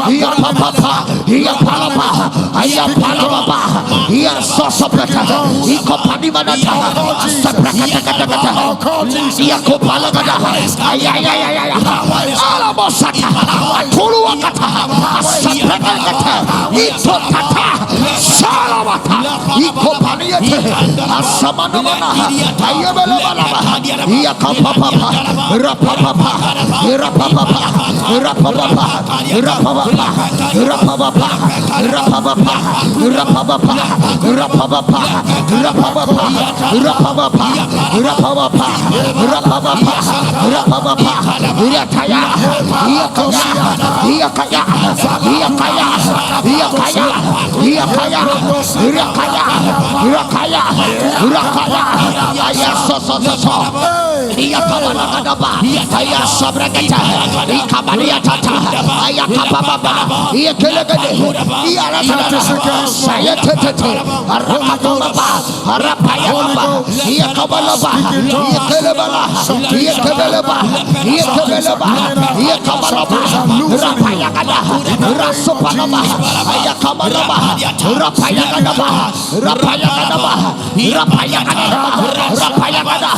S2: ia papa ia palapa aya palapa ia sosoprakata ikopadimada sabrakata ia kopalada aya alabosata atuluakata sabrakata itotata salawata ikopaniate asamanamana ayabalabalaba ia kapapa rapapapa rapapapa rapapapa rapapapa rapapapa rapapapa rapapapa rapapapa rapapapa rapapapa rapapapa rapapapa rapapapa irataya iakaya iakaya iakaya iakaya iakaya irakaya irakaya irakaya aya sososo ia kabalakadaba aya sabrakata ikabania tata aya kapababa ia kelegede ia rasata saya tete arakababa arapayaba ia kabalaba ia kelebala ia kebeleba ia kebeleba ia kabalaba rapayakada rasopanaba aya kabalaba rapayakadaba rapayakadaba rapayakadaba rapayakada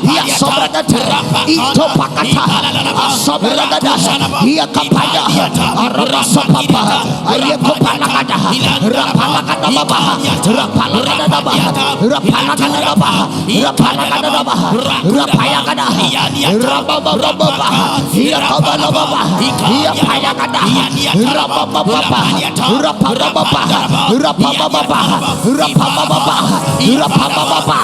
S2: ia sobrakata itopakata sobrakata ia kapaya arasopapa aya kopalakada rapalakadaba rapalakadaba rapalakadaba rapalakadaba rapayakada rababa ia kabalaba ia payakada rababa rapababa rapababa rapababa rapababa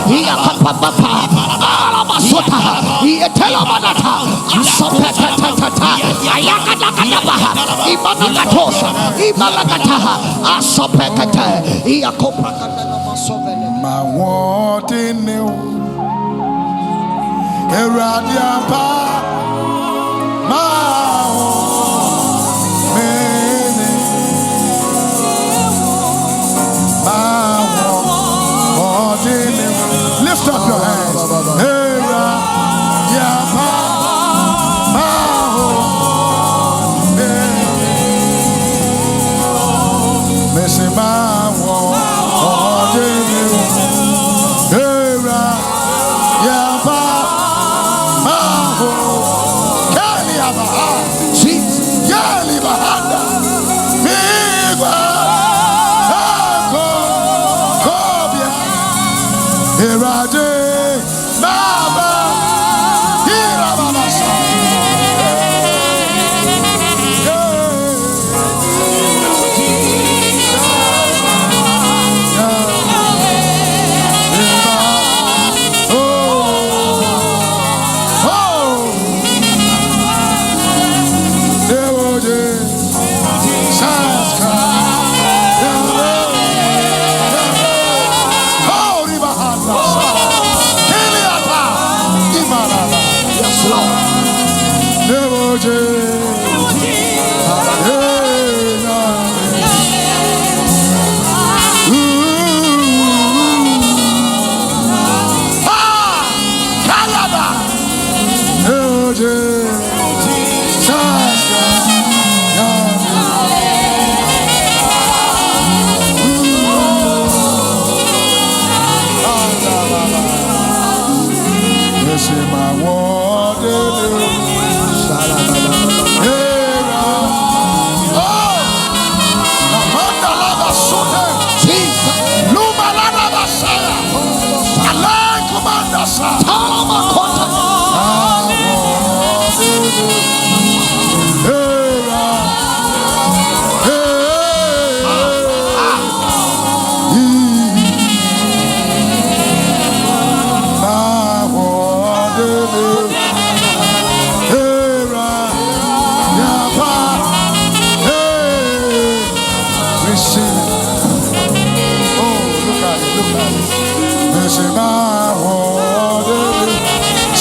S2: ia kapababa alabasota ia telamanata asopetata ayakadakadaba imanagatosa imalagataha asopekata ia kopakada masovele
S1: My word in you, Eradiapa, lift up your hands.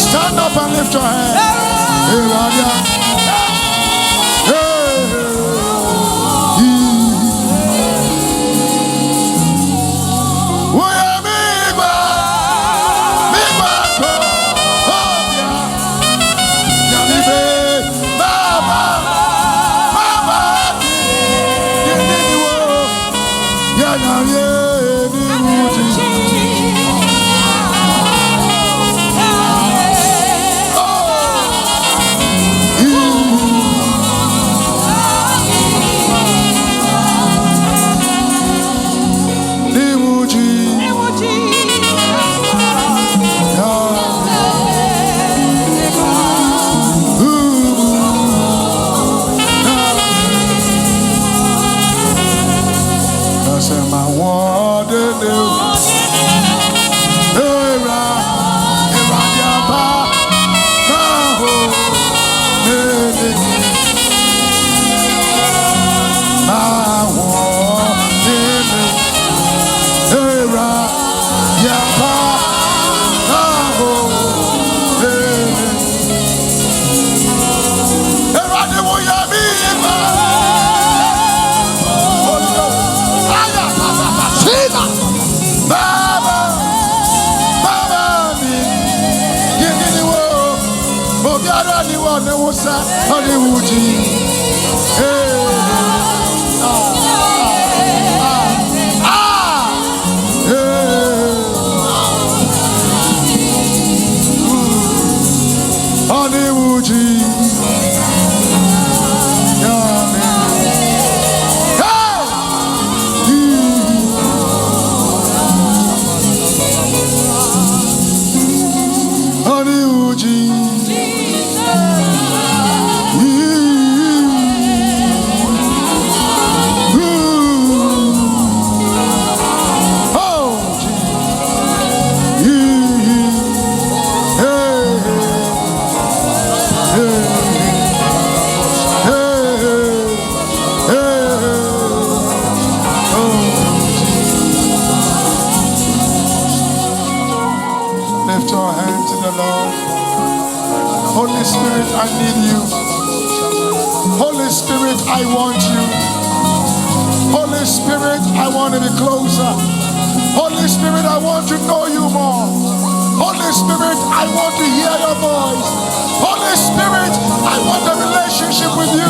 S1: Stand up and lift your hand. Holy Spirit, I need you. Holy Spirit, I want you. Holy Spirit, I want to be closer. Holy Spirit, I want to know you more. Holy Spirit, I want to hear your voice. Holy Spirit, I want a relationship with you.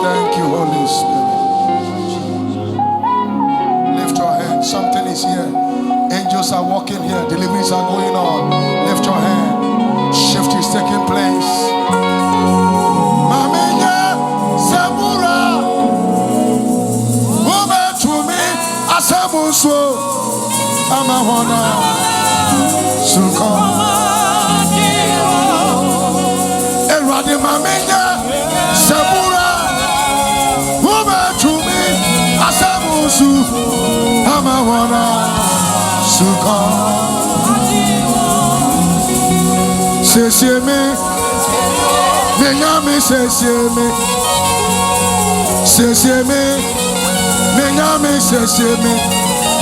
S1: Thank you, Holy Spirit. Lift your hand. Something is here. Angels are walking here. Deliveries are going on. Lift your hand. Shift is taking place. Maminya Sabura. Move to me. Asabuso. Amahona. Suko. Eradi Maminya Sabura. Move to me. Asabuso. Amahona. Suko. Seseme, menyame seseme, seseme, menyame seseme,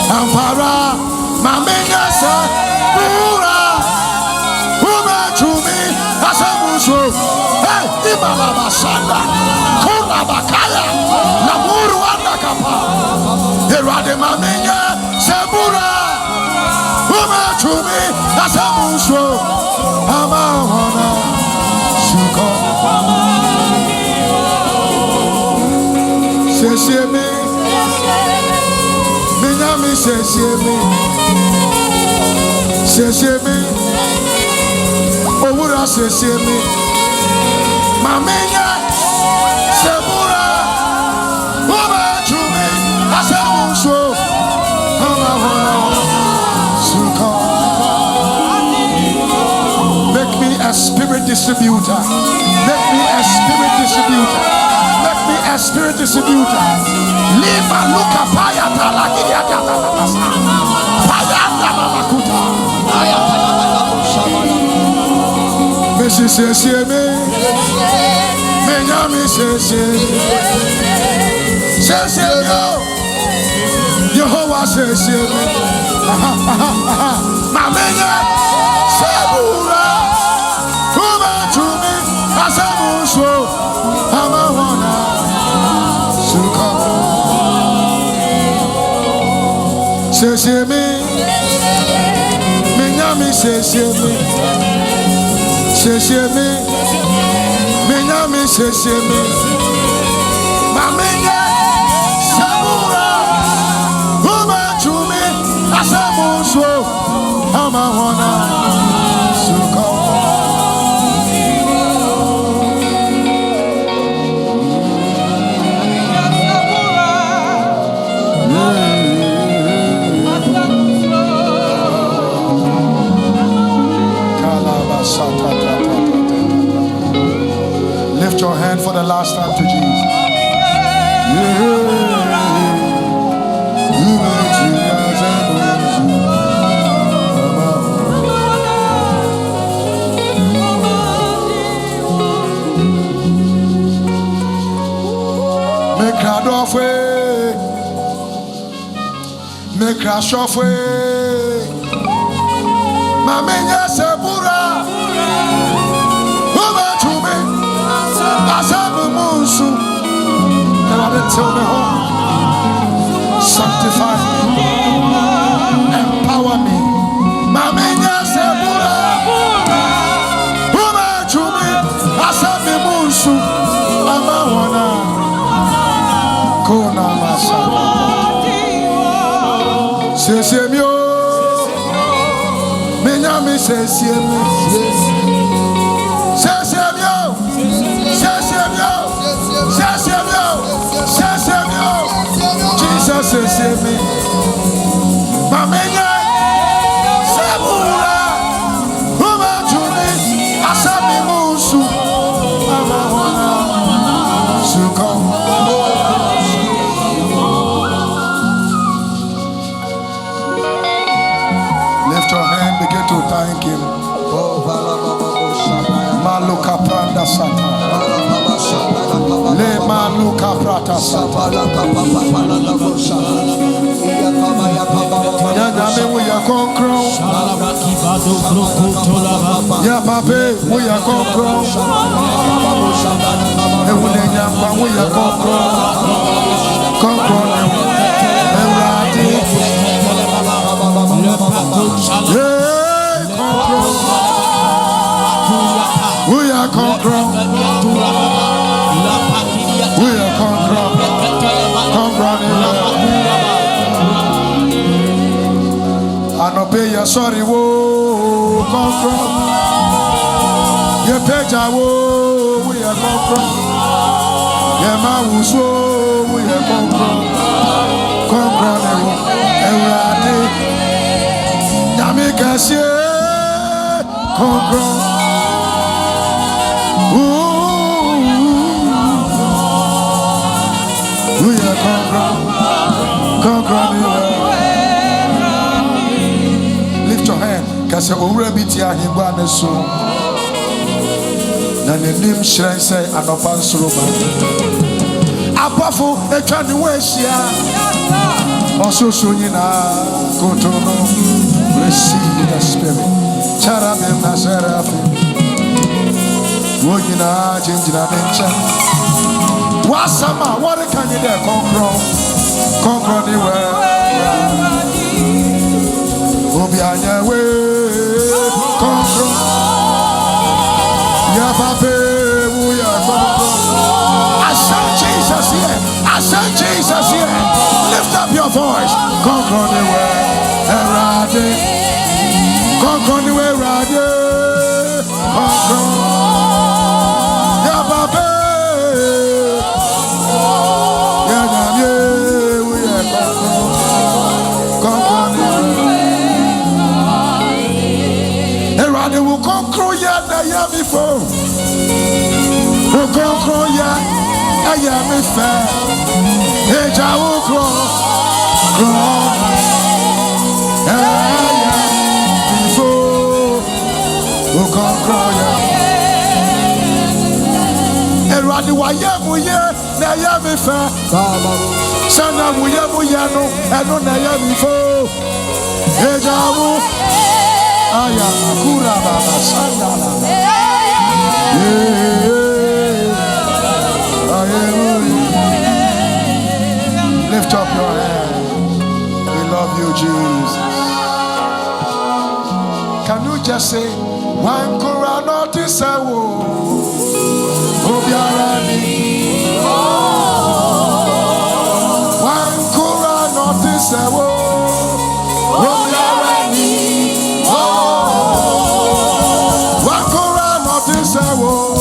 S1: ampara, mamenya sabura, uma chumi, asabuso, hey, imalaba sanda, kula bakaya, namuru anda kapa, erade mamenya sabura, uma chumi, asabuso. Amahona Suko Seseme Minyami Seseme Seseme Owura Seseme Mamenya Sebura Uba Chumi Asamuso Amahona Suko. A spirit distributor. Make me a spirit distributor. Make me a spirit distributor. Lima luka paya talagia tatatasa. Paya namakuta. Paya tatatasa. Messi says, me, Menyami says, Jehovah says, Mamenya, Sabura, Kuma to me, Asamuso, Amawana, Suka, says, me, Menyami says, me, Menyami says, me, Mamenya, Sabura, Kuma to me, Asamuso, Amawana, Suka. Lift your hand for the last time to Jesus. Make crowd off way, make crash off way. Mamenya Sabura, over to me. Asabu Musu, never tell me home. Sanctify me, empower me. Mamenya Sabura, over to me. Asabu Musu, Amawana, Kona Masala. Sesemio, Menyami Sesemio, Sesemio. Jesus says, me, Mamenya, Sabura, Uma Juni, Asami Musu, Amawana, Suka. Lift your hand, begin to thank him. Maluka Pranda Sata. Le Maluka Prata Sata. Yanyame we are conqueror. Ya Pape we are conqueror. Ewune Nyamba we are conqueror. Conqueror. Ewurade. Yeah, conqueror. We are conqueror. We are conqueror. Anope ya sorry wo conqueror. Ye peja wo we are conqueror. Ye mawuso we are conqueror. Conqueror ne wo ewurade. Nyame kase conqueror. We are conqueror. Lift your hand. Cause you already tia himba neso. Na nenim shine say anopan suroma. Apafo etwa ni wehia. Ososo nyina kotono. Receive the spirit. Charabem na seraphim. Wonyina jinjina nencha. Wasama, what can you do? Conquer the world. Obianya way, conquer. Ya Pape, we are conquer. I said Jesus here. I said Jesus here. Lift up your voice. Conquer the world. Erade. Conquer the world. Erade. Conquer. Ya Pape. They will conquer ya that ya before. Will conquer ya that ya before. Hey, I will grow. Before. Will conquer ya. But the Wayamuye, Nayami Fa, Sana Muyamuyano, and no Nayami Fo, Ejamu, Aya, Kura Baba, Sandala. Lift up your hand. We love you, Jesus. Can you just say, one Kura notice I will? One Kura notice I will. One Kura notice I will.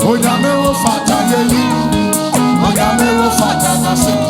S2: Onyame wo fata ye yi, Onyame wo fata na se.